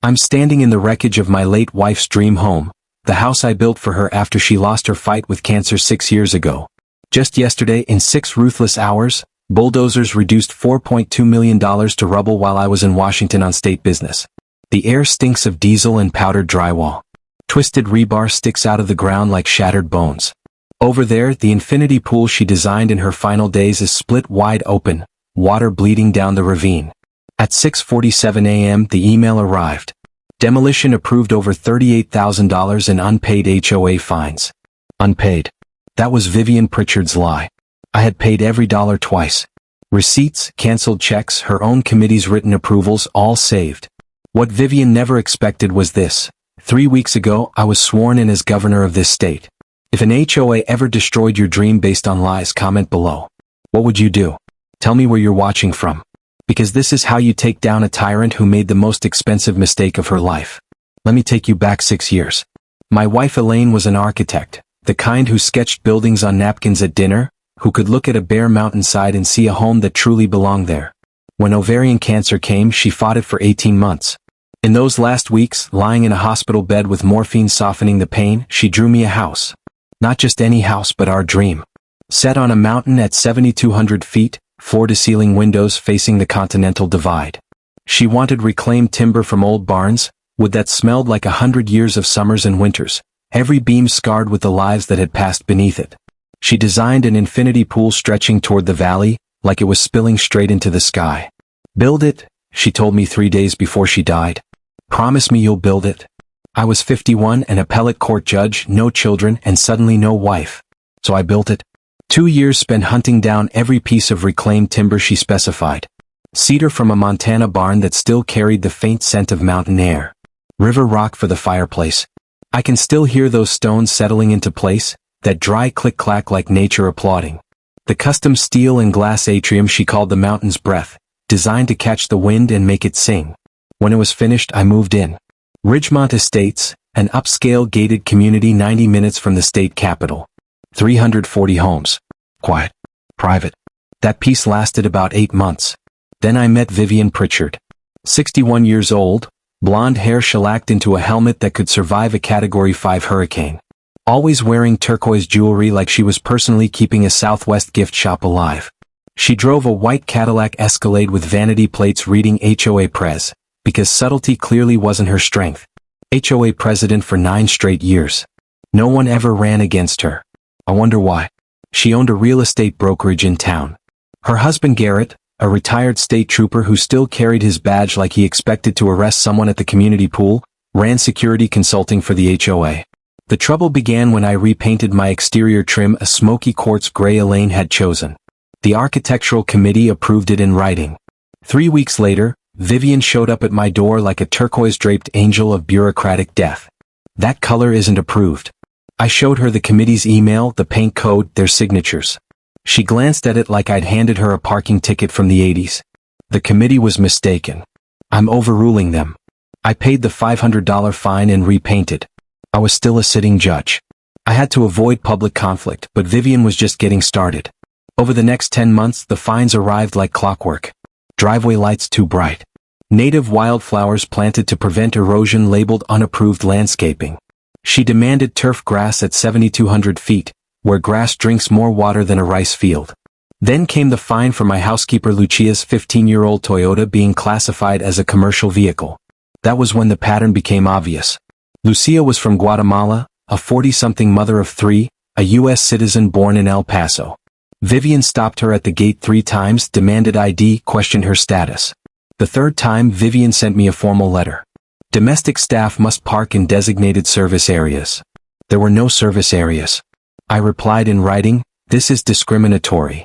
I'm standing in the wreckage of my late wife's dream home, the house I built for her after she lost her fight with cancer 6 years ago. Just yesterday, in 6 ruthless hours, bulldozers reduced $4.2 million to rubble while I was in Washington on state business. The air stinks of diesel and powdered drywall. Twisted rebar sticks out of the ground like shattered bones. Over there, the infinity pool she designed in her final days is split wide open, water bleeding down the ravine. At 6:47 a.m. the email arrived. Demolition approved over $38,000 in unpaid HOA fines. Unpaid. That was Vivian Pritchard's lie. I had paid every dollar twice. Receipts, canceled checks, her own committee's written approvals, all saved. What Vivian never expected was this. 3 weeks ago, I was sworn in as governor of this state. If an HOA ever destroyed your dream based on lies, comment below. What would you do? Tell me where you're watching from. Because this is how you take down a tyrant who made the most expensive mistake of her life. Let me take you back 6 years. My wife Elaine was an architect, the kind who sketched buildings on napkins at dinner, who could look at a bare mountainside and see a home that truly belonged there. When ovarian cancer came, she fought it for 18 months. In those last weeks, lying in a hospital bed with morphine softening the pain, she drew me a house. Not just any house, but our dream. Set on a mountain at 7,200 feet, floor-to-ceiling windows facing the Continental Divide. She wanted reclaimed timber from old barns, wood that smelled like 100 years of summers and winters, every beam scarred with the lives that had passed beneath it. She designed an infinity pool stretching toward the valley, like it was spilling straight into the sky. Build it, she told me 3 days before she died. Promise me you'll build it. I was 51, an appellate court judge, no children, and suddenly no wife. So I built it. 2 years spent hunting down every piece of reclaimed timber she specified. Cedar from a Montana barn that still carried the faint scent of mountain air. River rock for the fireplace. I can still hear those stones settling into place, that dry click-clack like nature applauding. The custom steel and glass atrium she called the mountain's breath, designed to catch the wind and make it sing. When it was finished, I moved in. Ridgemont Estates, an upscale gated community 90 minutes from the state capital. 340 homes. Quiet. Private. That piece lasted about 8 months. Then I met Vivian Pritchard. 61 years old, blonde hair shellacked into a helmet that could survive a Category 5 hurricane. Always wearing turquoise jewelry like she was personally keeping a Southwest gift shop alive. She drove a white Cadillac Escalade with vanity plates reading HOA Pres, because subtlety clearly wasn't her strength. HOA president for 9 straight years. No one ever ran against her. I wonder why. She owned a real estate brokerage in town. Her husband Garrett, a retired state trooper who still carried his badge like he expected to arrest someone at the community pool, ran security consulting for the HOA. The trouble began when I repainted my exterior trim a smoky quartz gray Elaine had chosen. The architectural committee approved it in writing. 3 weeks later, Vivian showed up at my door like a turquoise-draped angel of bureaucratic death. That color isn't approved. I showed her the committee's email, the paint code, their signatures. She glanced at it like I'd handed her a parking ticket from the 80s. The committee was mistaken. I'm overruling them. I paid the $500 fine and repainted. I was still a sitting judge. I had to avoid public conflict, but Vivian was just getting started. Over the next 10 months, the fines arrived like clockwork. Driveway lights too bright. Native wildflowers planted to prevent erosion labeled unapproved landscaping. She demanded turf grass at 7,200 feet, where grass drinks more water than a rice field. Then came the fine for my housekeeper Lucia's 15-year-old Toyota being classified as a commercial vehicle. That was when the pattern became obvious. Lucia was from Guatemala, a 40-something mother of 3, a U.S. citizen born in El Paso. Vivian stopped her at the gate 3 times, demanded ID, questioned her status. The 3rd time, Vivian sent me a formal letter. Domestic staff must park in designated service areas. There were no service areas. I replied in writing, "This is discriminatory."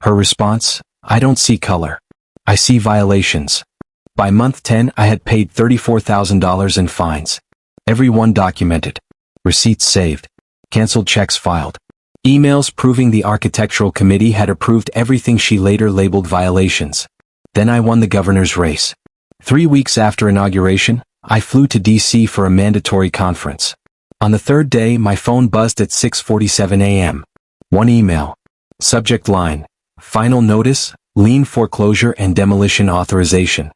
Her response, "I don't see color. I see violations." By month 10, I had paid $34,000 in fines. Every one documented. Receipts saved. Canceled checks filed. Emails proving the architectural committee had approved everything she later labeled violations. Then I won the governor's race. 3 weeks after inauguration, I flew to D.C. for a mandatory conference. On the 3rd day, my phone buzzed at 6:47 a.m. One email. Subject line: Final notice, lien foreclosure and demolition authorization.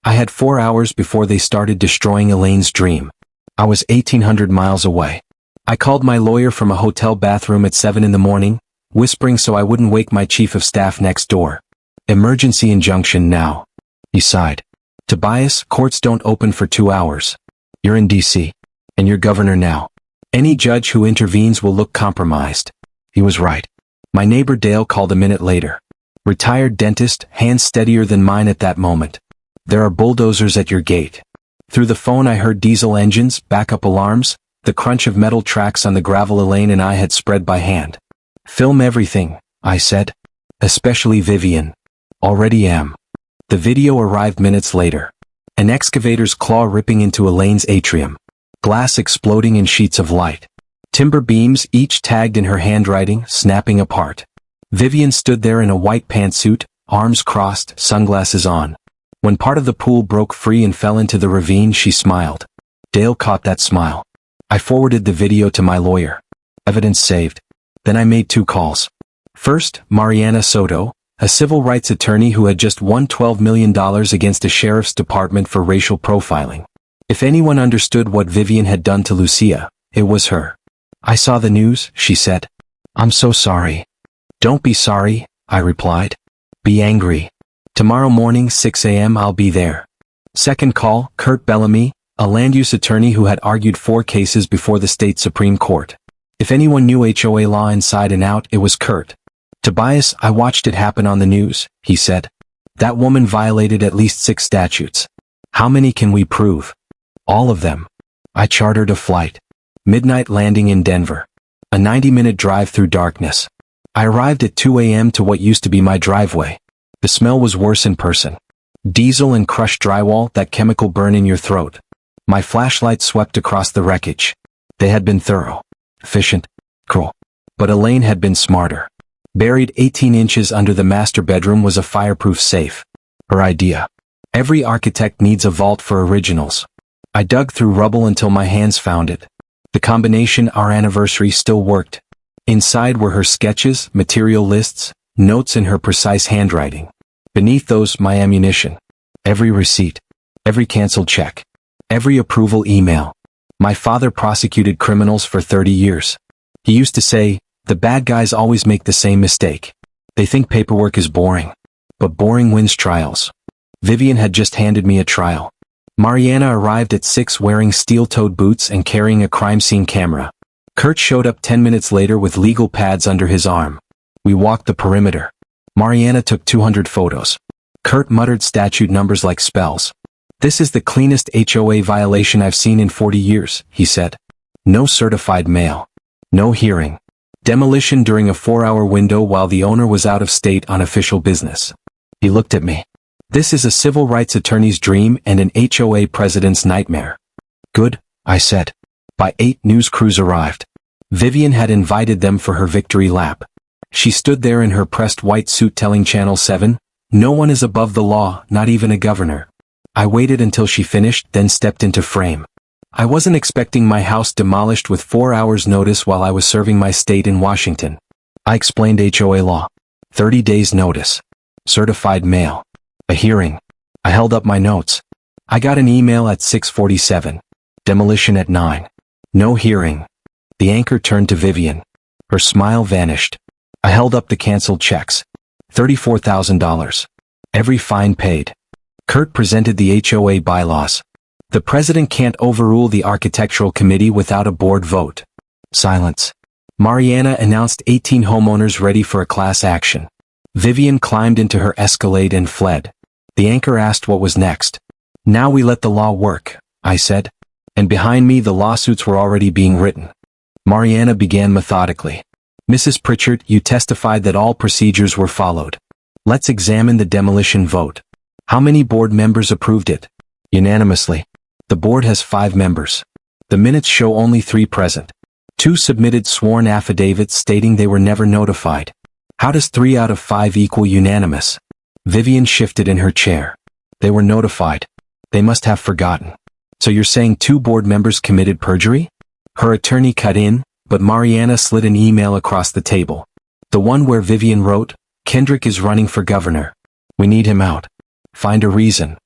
I had 4 hours before they started destroying Elaine's dream. I was 1,800 miles away. I called my lawyer from a hotel bathroom at 7 in the morning, whispering so I wouldn't wake my chief of staff next door. Emergency injunction now. He sighed. Tobias, courts don't open for 2 hours. You're in D.C. and you're governor now. Any judge who intervenes will look compromised. He was right. My neighbor Dale called a minute later. Retired dentist, hands steadier than mine at that moment. There are bulldozers at your gate. Through the phone I heard diesel engines, backup alarms, the crunch of metal tracks on the gravel Elaine and I had spread by hand. Film everything, I said. Especially Vivian. Already am. The video arrived minutes later. An excavator's claw ripping into Elaine's atrium. Glass exploding in sheets of light. Timber beams, each tagged in her handwriting, snapping apart. Vivian stood there in a white pantsuit, arms crossed, sunglasses on. When part of the pool broke free and fell into the ravine, she smiled. Dale caught that smile. I forwarded the video to my lawyer. Evidence saved. Then I made 2 calls. First, Mariana Soto, a civil rights attorney who had just won $12 million against a sheriff's department for racial profiling. If anyone understood what Vivian had done to Lucia, it was her. I saw the news, she said. I'm so sorry. Don't be sorry, I replied. Be angry. Tomorrow morning 6 a.m. I'll be there. Second call, Kurt Bellamy, a land use attorney who had argued 4 cases before the state Supreme Court. If anyone knew HOA law inside and out, it was Kurt. Tobias, I watched it happen on the news, he said. That woman violated at least 6 statutes. How many can we prove? All of them. I chartered a flight. Midnight landing in Denver. A 90-minute drive through darkness. I arrived at 2 a.m. to what used to be my driveway. The smell was worse in person. Diesel and crushed drywall, that chemical burn in your throat. My flashlight swept across the wreckage. They had been thorough, efficient, cruel. But Elaine had been smarter. Buried 18 inches under the master bedroom was a fireproof safe. Her idea. Every architect needs a vault for originals. I dug through rubble until my hands found it. The combination Our Anniversary still worked. Inside were her sketches, material lists, notes in her precise handwriting. Beneath those, my ammunition. Every receipt. Every canceled check. Every approval email. My father prosecuted criminals for 30 years. He used to say, the bad guys always make the same mistake. They think paperwork is boring. But boring wins trials. Vivian had just handed me a trial. Mariana arrived at 6 wearing steel-toed boots and carrying a crime scene camera. Kurt showed up 10 minutes later with legal pads under his arm. We walked the perimeter. Mariana took 200 photos. Kurt muttered statute numbers like spells. This is the cleanest HOA violation I've seen in 40 years, he said. No certified mail. No hearing. Demolition during a 4-hour window while the owner was out of state on official business. He looked at me. This is a civil rights attorney's dream and an HOA president's nightmare. Good, I said. By 8, news crews arrived. Vivian had invited them for her victory lap. She stood there in her pressed white suit telling Channel 7, no one is above the law, not even a governor. I waited until she finished, then stepped into frame. I wasn't expecting my house demolished with 4 hours notice while I was serving my state in Washington. I explained HOA law. 30 days notice. Certified mail. A hearing. I held up my notes. I got an email at 6:47. Demolition at 9. No hearing. The anchor turned to Vivian. Her smile vanished. I held up the canceled checks. $34,000. Every fine paid. Kurt presented the HOA bylaws. The president can't overrule the architectural committee without a board vote. Silence. Mariana announced 18 homeowners ready for a class action. Vivian climbed into her Escalade and fled. The anchor asked what was next. Now we let the law work, I said. And behind me the lawsuits were already being written. Mariana began methodically. Mrs. Pritchard, you testified that all procedures were followed. Let's examine the demolition vote. How many board members approved it? Unanimously. The board has 5 members. The minutes show only 3 present. 2 submitted sworn affidavits stating they were never notified. How does 3 out of 5 equal unanimous? Vivian shifted in her chair. They were notified. They must have forgotten. So you're saying 2 board members committed perjury? Her attorney cut in, but Mariana slid an email across the table. The one where Vivian wrote, Kendrick is running for governor. We need him out. Find a reason.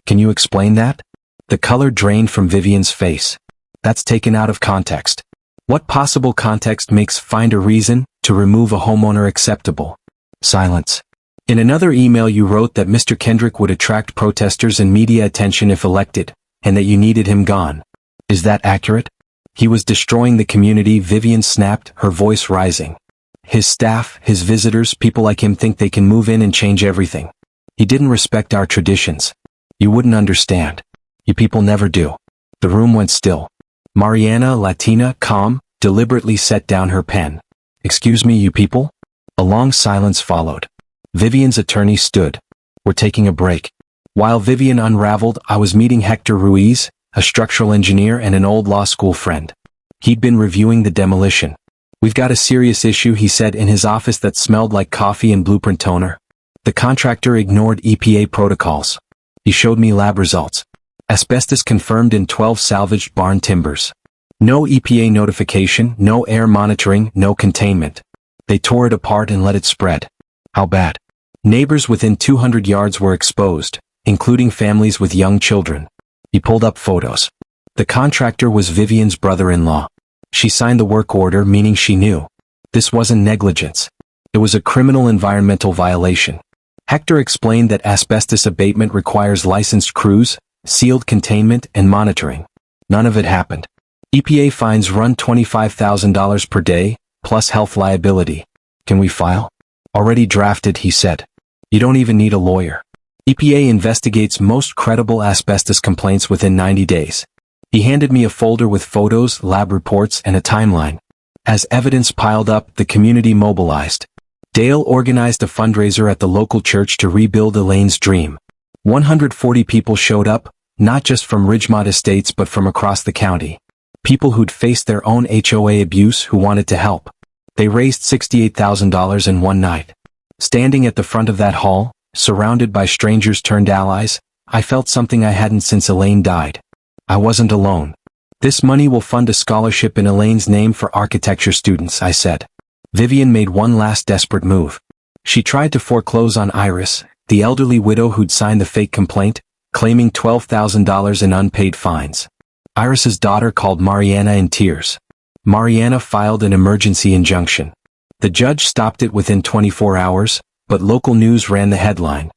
Can you explain that? The color drained from Vivian's face. That's taken out of context. What possible context makes find a reason to remove a homeowner acceptable? Silence. In another email you wrote that Mr. Kendrick would attract protesters and media attention if elected, and that you needed him gone. Is that accurate? He was destroying the community, Vivian snapped, her voice rising. His staff, his visitors, people like him think they can move in and change everything. He didn't respect our traditions. You wouldn't understand. You people never do. The room went still. Mariana, Latina, calm, deliberately set down her pen. Excuse me, you people? A long silence followed. Vivian's attorney stood. We're taking a break. While Vivian unraveled, I was meeting Hector Ruiz, a structural engineer and an old law school friend. He'd been reviewing the demolition. We've got a serious issue, he said in his office that smelled like coffee and blueprint toner. The contractor ignored EPA protocols. He showed me lab results. Asbestos confirmed in 12 salvaged barn timbers. No EPA notification, no air monitoring, no containment. They tore it apart and let it spread. How bad? Neighbors within 200 yards were exposed, including families with young children. He pulled up photos. The contractor was Vivian's brother-in-law. She signed the work order, meaning she knew. This wasn't negligence. It was a criminal environmental violation. Hector explained that asbestos abatement requires licensed crews, sealed containment, and monitoring. None of it happened. EPA fines run $25,000 per day, plus health liability. Can we file? Already drafted, he said. You don't even need a lawyer. EPA investigates most credible asbestos complaints within 90 days. He handed me a folder with photos, lab reports, and a timeline. As evidence piled up, the community mobilized. Dale organized a fundraiser at the local church to rebuild Elaine's dream. 140 people showed up, not just from Ridgemont Estates but from across the county. People who'd faced their own HOA abuse who wanted to help. They raised $68,000 in one night. Standing at the front of that hall, surrounded by strangers turned allies, I felt something I hadn't since Elaine died. I wasn't alone. This money will fund a scholarship in Elaine's name for architecture students, I said. Vivian made one last desperate move. She tried to foreclose on Iris, the elderly widow who'd signed the fake complaint, claiming $12,000 in unpaid fines. Iris's daughter called Mariana in tears. Mariana filed an emergency injunction. The judge stopped it within 24 hours, but local news ran the headline.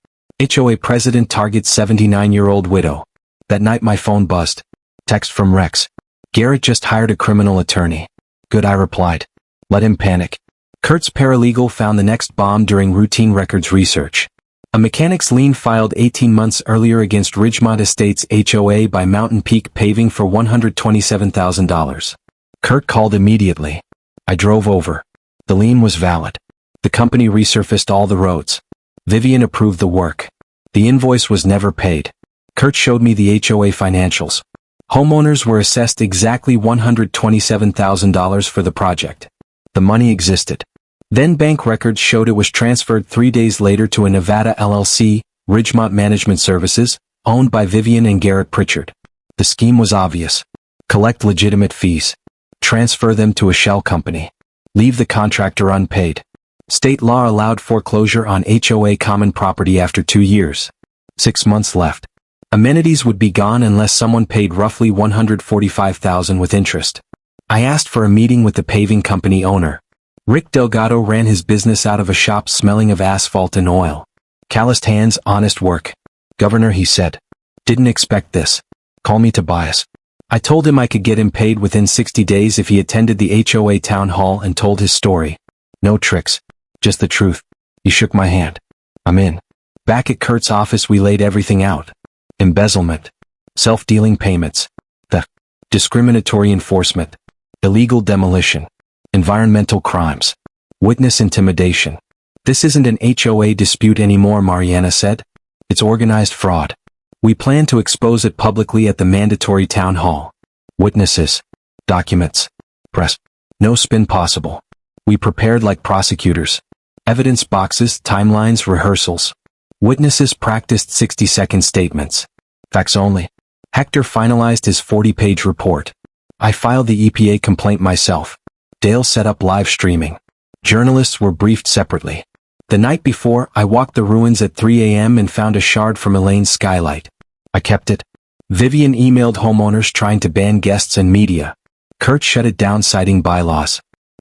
HOA president targets 79-year-old widow. That night my phone buzzed. Text from Rex. Garrett just hired a criminal attorney. Good, I replied. Let him panic. Kurt's paralegal found the next bomb during routine records research. A mechanic's lien filed 18 months earlier against Ridgemont Estates HOA by Mountain Peak Paving for $127,000. Kurt called immediately. I drove over. The lien was valid. The company resurfaced all the roads. Vivian approved the work. The invoice was never paid. Kurt showed me the HOA financials. Homeowners were assessed exactly $127,000 for the project. The money existed. Then bank records showed it was transferred 3 days later to a Nevada LLC, Ridgemont Management Services, owned by Vivian and Garrett Pritchard. The scheme was obvious. Collect legitimate fees. Transfer them to a shell company. Leave the contractor unpaid. State law allowed foreclosure on HOA common property after 2 years. 6 months left. Amenities would be gone unless someone paid roughly $145,000 with interest. I asked for a meeting with the paving company owner. Rick Delgado ran his business out of a shop smelling of asphalt and oil. Calloused hands, honest work. Governor, he said. Didn't expect this. Call me Tobias. I told him I could get him paid within 60 days if he attended the HOA town hall and told his story. No tricks. Just the truth. He shook my hand. I'm in. Back at Kurt's office we laid everything out. Embezzlement. Self-dealing payments. Theft. Discriminatory enforcement. Illegal demolition. Environmental crimes. Witness intimidation. This isn't an HOA dispute anymore, Mariana said. It's organized fraud. We plan to expose it publicly at the mandatory town hall. Witnesses. Documents. Press. No spin possible. We prepared like prosecutors. Evidence boxes, timelines, rehearsals. Witnesses practiced 60-second statements. Facts only. Hector finalized his 40-page report. I filed the EPA complaint myself. Dale set up live streaming. Journalists were briefed separately. The night before, I walked the ruins at 3 a.m. and found a shard from Elaine's skylight. I kept it. Vivian emailed homeowners trying to ban guests and media. Kurt shut it down citing bylaws.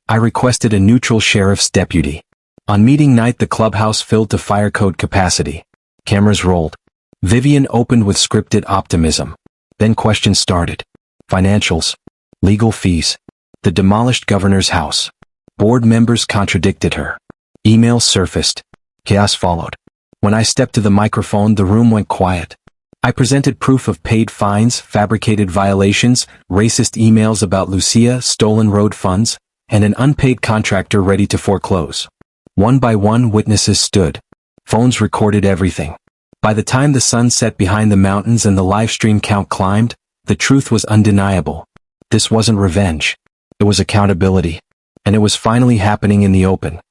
I requested a neutral sheriff's deputy. On meeting night the clubhouse filled to fire code capacity. Cameras rolled. Vivian opened with scripted optimism. Then questions started. Financials. Legal fees. The demolished governor's house. Board members contradicted her. Emails surfaced. Chaos followed. When I stepped to the microphone the room went quiet. I presented proof of paid fines, fabricated violations, racist emails about Lucia, stolen road funds, and an unpaid contractor ready to foreclose. One by one witnesses stood. Phones recorded everything. By the time the sun set behind the mountains and the live stream count climbed, the truth was undeniable. This wasn't revenge. It was accountability. And it was finally happening in the open.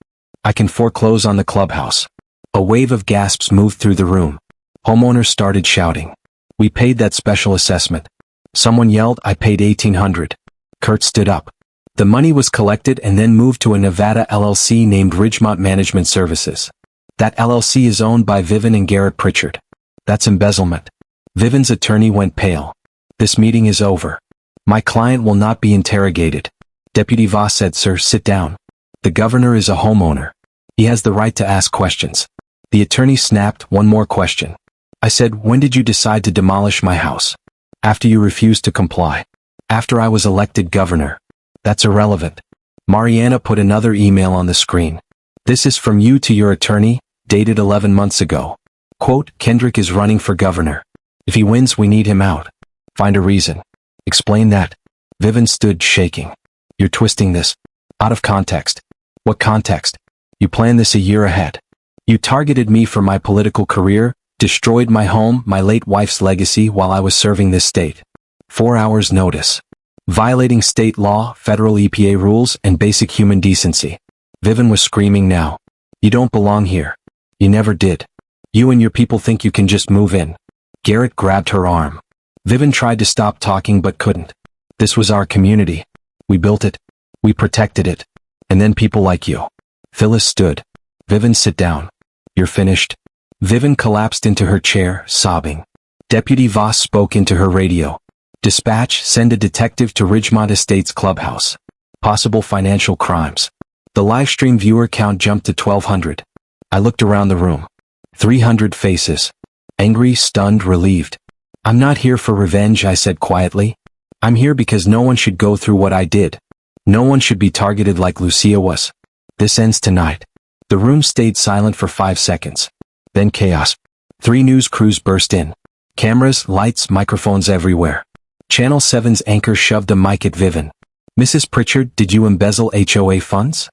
I can foreclose on the clubhouse. A wave of gasps moved through the room. Homeowners started shouting. We paid that special assessment. Someone yelled, I paid $1,800. Kurt stood up. The money was collected and then moved to a Nevada LLC named Ridgemont Management Services. That LLC is owned by Vivian and Garrett Pritchard. That's embezzlement. Vivian's attorney went pale. This meeting is over. My client will not be interrogated. Deputy Voss said, Sir, sit down. The governor is a homeowner. He has the right to ask questions. The attorney snapped, one more question. I said, when did you decide to demolish my house? After you refused to comply. After I was elected governor. That's irrelevant. Mariana put another email on the screen. This is from you to your attorney, dated 11 months ago. Quote, Kendrick is running for governor. If he wins, we need him out. Find a reason. Explain that. Vivian stood shaking. You're twisting this. Out of context. What context? You planned this a year ahead. You targeted me for my political career, destroyed my home, my late wife's legacy while I was serving this state. 4 hours notice. Violating state law, federal EPA rules, and basic human decency. Vivian was screaming now. You don't belong here. You never did. You and your people think you can just move in. Garrett grabbed her arm. Vivian tried to stop talking but couldn't. This was our community. We built it. We protected it. And then people like you. Phyllis stood. Vivian, sit down. You're finished. Vivian collapsed into her chair, sobbing. Deputy Voss spoke into her radio. Dispatch, send a detective to Ridgemont Estates clubhouse. Possible financial crimes. The live stream viewer count jumped to 1,200. I looked around the room. 300 faces. Angry, stunned, relieved. I'm not here for revenge, I said quietly. I'm here because no one should go through what I did. No one should be targeted like Lucia was. This ends tonight. The room stayed silent for 5 seconds. Then chaos. 3 news crews burst in. Cameras, lights, microphones everywhere. Channel 7's anchor shoved a mic at Vivian. Mrs. Pritchard, did you embezzle HOA funds?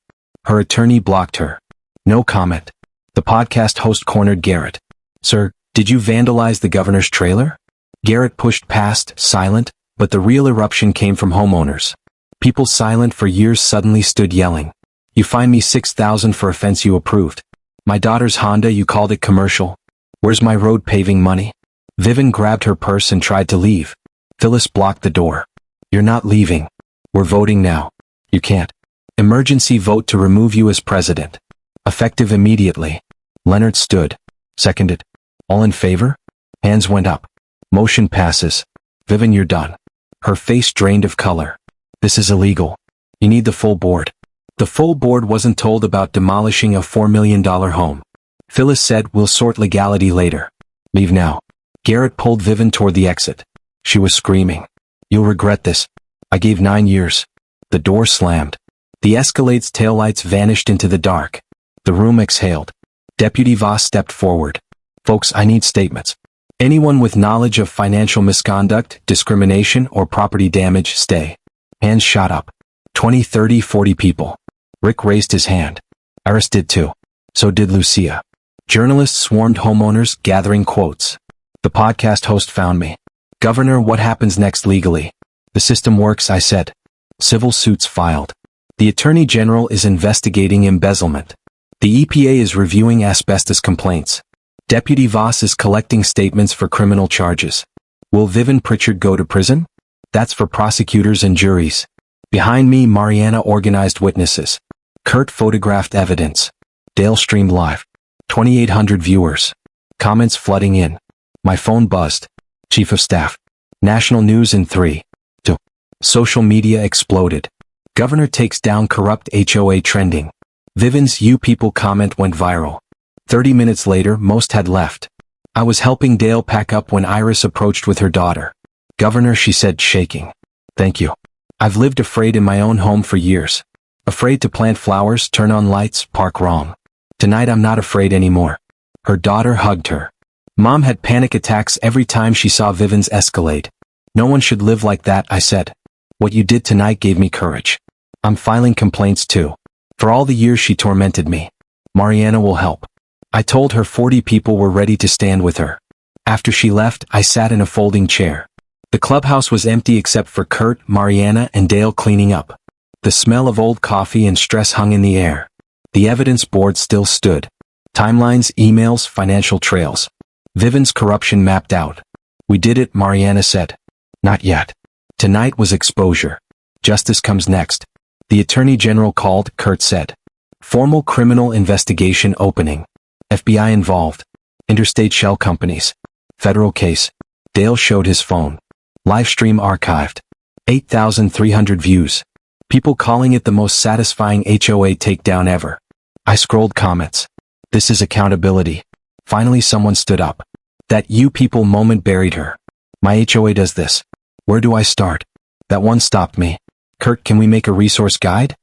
Her attorney blocked her. No comment. The podcast host cornered Garrett. Sir, did you vandalize the governor's trailer? Garrett pushed past, silent, but the real eruption came from homeowners. People silent for years suddenly stood yelling. You fined me $6,000 for a fence you approved. My daughter's Honda, you called it commercial. Where's my road paving money? Vivian grabbed her purse and tried to leave. Phyllis blocked the door. You're not leaving. We're voting now. You can't. Emergency vote to remove you as president. Effective immediately. Leonard stood. Seconded. All in favor? Hands went up. Motion passes. Vivian, you're done. Her face drained of color. This is illegal. You need the full board. The full board wasn't told about demolishing a $4 million home. Phyllis said, we'll sort legality later. Leave now. Garrett pulled Vivian toward the exit. She was screaming. You'll regret this. I gave 9 years. The door slammed. The Escalade's taillights vanished into the dark. The room exhaled. Deputy Voss stepped forward. Folks, I need statements. Anyone with knowledge of financial misconduct, discrimination, or property damage, stay. Hands shot up. 20, 30, 40 people. Rick raised his hand. Iris did too. So did Lucia. Journalists swarmed homeowners, gathering quotes. The podcast host found me. Governor, what happens next legally? The system works, I said. Civil suits filed. The Attorney General is investigating embezzlement. The EPA is reviewing asbestos complaints. Deputy Voss is collecting statements for criminal charges. Will Vivian Pritchard go to prison? That's for prosecutors and juries. Behind me, Mariana organized witnesses. Kurt photographed evidence. Dale streamed live. 2,800 viewers. Comments flooding in. My phone buzzed. Chief of Staff. National news in 3, 2. Social media exploded. Governor takes down corrupt HOA trending. Vivian's "You People" comment went viral. 30 minutes later, most had left. I was helping Dale pack up when Iris approached with her daughter. "Governor," she said, shaking. "Thank you. I've lived afraid in my own home for years. Afraid to plant flowers, turn on lights, park wrong. Tonight I'm not afraid anymore." Her daughter hugged her. Mom had panic attacks every time she saw Vivian's escalate. "No one should live like that," I said. "What you did tonight gave me courage. I'm filing complaints too. For all the years she tormented me. Mariana will help." I told her 40 people were ready to stand with her. After she left, I sat in a folding chair. The clubhouse was empty except for Kurt, Mariana, and Dale cleaning up. The smell of old coffee and stress hung in the air. The evidence board still stood. Timelines, emails, financial trails. Vivian's corruption mapped out. "We did it," Mariana said. "Not yet. Tonight was exposure. Justice comes next." The Attorney General called, Kurt said. "Formal criminal investigation opening. FBI involved. Interstate shell companies. Federal case." Dale showed his phone. Live stream archived. 8,300 views. People calling it the most satisfying HOA takedown ever. I scrolled comments. "This is accountability." Finally someone stood up. That "You People" moment buried her. "My HOA does this. Where do I start?" That one stopped me. "Kurt, can we make a resource guide?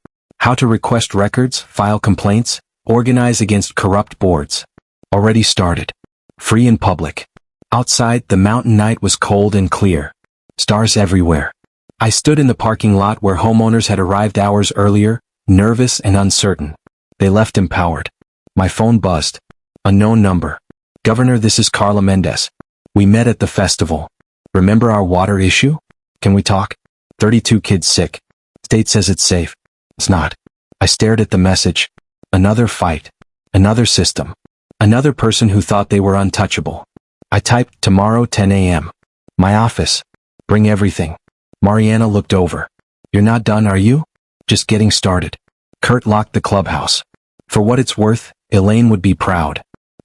How to request records, file complaints, organize against corrupt boards." Already started. Free in public. Outside, the mountain night was cold and clear. Stars everywhere. I stood in the parking lot where homeowners had arrived hours earlier, nervous and uncertain. They left empowered. My phone buzzed. Unknown number. "Governor, this is Carla Mendez. We met at the festival. Remember our water issue? Can we talk? 32 kids sick. State says it's safe. It's not." I stared at the message. Another fight. Another system. Another person who thought they were untouchable. I typed, "Tomorrow 10 a.m. My office. Bring everything." Mariana looked over. "You're not done, are you?" "Just getting started." Kurt locked the clubhouse. For what it's worth, Elaine would be proud.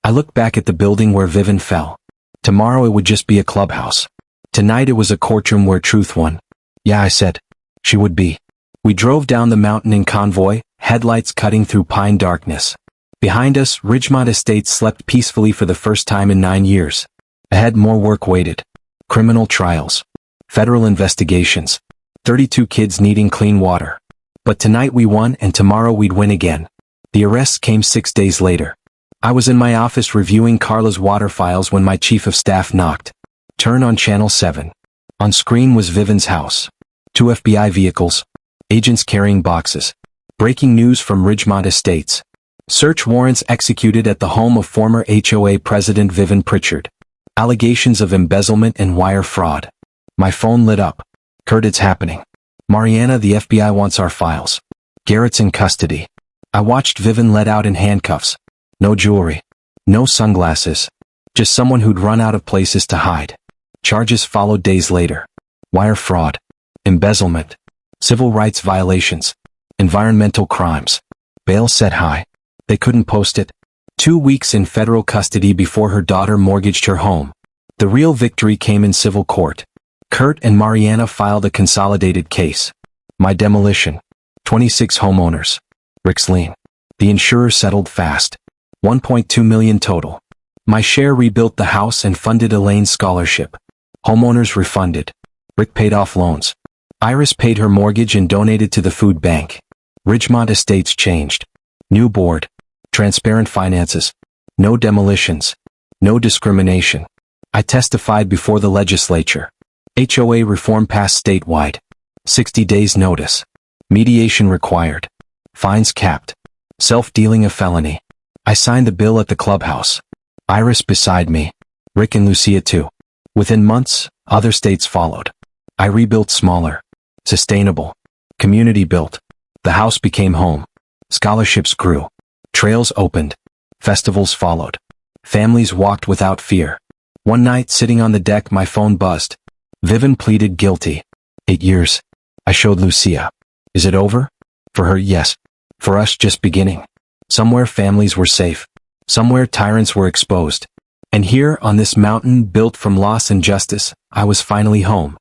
I looked back at the building where Vivian fell. Tomorrow it would just be a clubhouse. Tonight it was a courtroom where truth won. "Yeah," I said. She would be. We drove down the mountain in convoy, headlights cutting through pine darkness. Behind us, Ridgemont Estates slept peacefully for the first time in 9 years. Ahead, more work waited. Criminal trials. Federal investigations. 32 kids needing clean water. But tonight we won, and tomorrow we'd win again. The arrests came 6 days later. I was in my office reviewing Carla's water files when my chief of staff knocked. Turn on Channel 7. On screen was Vivian's house. 2 FBI vehicles. Agents carrying boxes. Breaking news from Ridgemont Estates. Search warrants executed at the home of former HOA President Vivian Pritchard. Allegations of embezzlement and wire fraud. My phone lit up. "Kurt, it's happening. Mariana, the FBI wants our files. Garrett's in custody." I watched Vivian let out in handcuffs. No jewelry. No sunglasses. Just someone who'd run out of places to hide. Charges followed days later. Wire fraud. Embezzlement. Civil rights violations. Environmental crimes. Bail set high. They couldn't post it. 2 weeks in federal custody before her daughter mortgaged her home. The real victory came in civil court. Kurt and Mariana filed a consolidated case. My demolition. 26 homeowners. Rick's lien. The insurer settled fast. 1.2 million total. My share rebuilt the house and funded Elaine's scholarship. Homeowners refunded. Rick paid off loans. Iris paid her mortgage and donated to the food bank. Ridgemont Estates changed. New board. Transparent finances. No demolitions. No discrimination. I testified before the legislature. HOA reform passed statewide. 60 days notice. Mediation required. Fines capped. Self-dealing a felony. I signed the bill at the clubhouse. Iris beside me. Rick and Lucia too. Within months, other states followed. I rebuilt smaller. Sustainable. Community built. The house became home. Scholarships grew. Trails opened. Festivals followed. Families walked without fear. One night, sitting on the deck, my phone buzzed. Vivian pleaded guilty. 8 years. I showed Lucia. Is it over? For her, yes. For us, just beginning. Somewhere families were safe. Somewhere tyrants were exposed. And here, on this mountain built from loss and justice, I was finally home.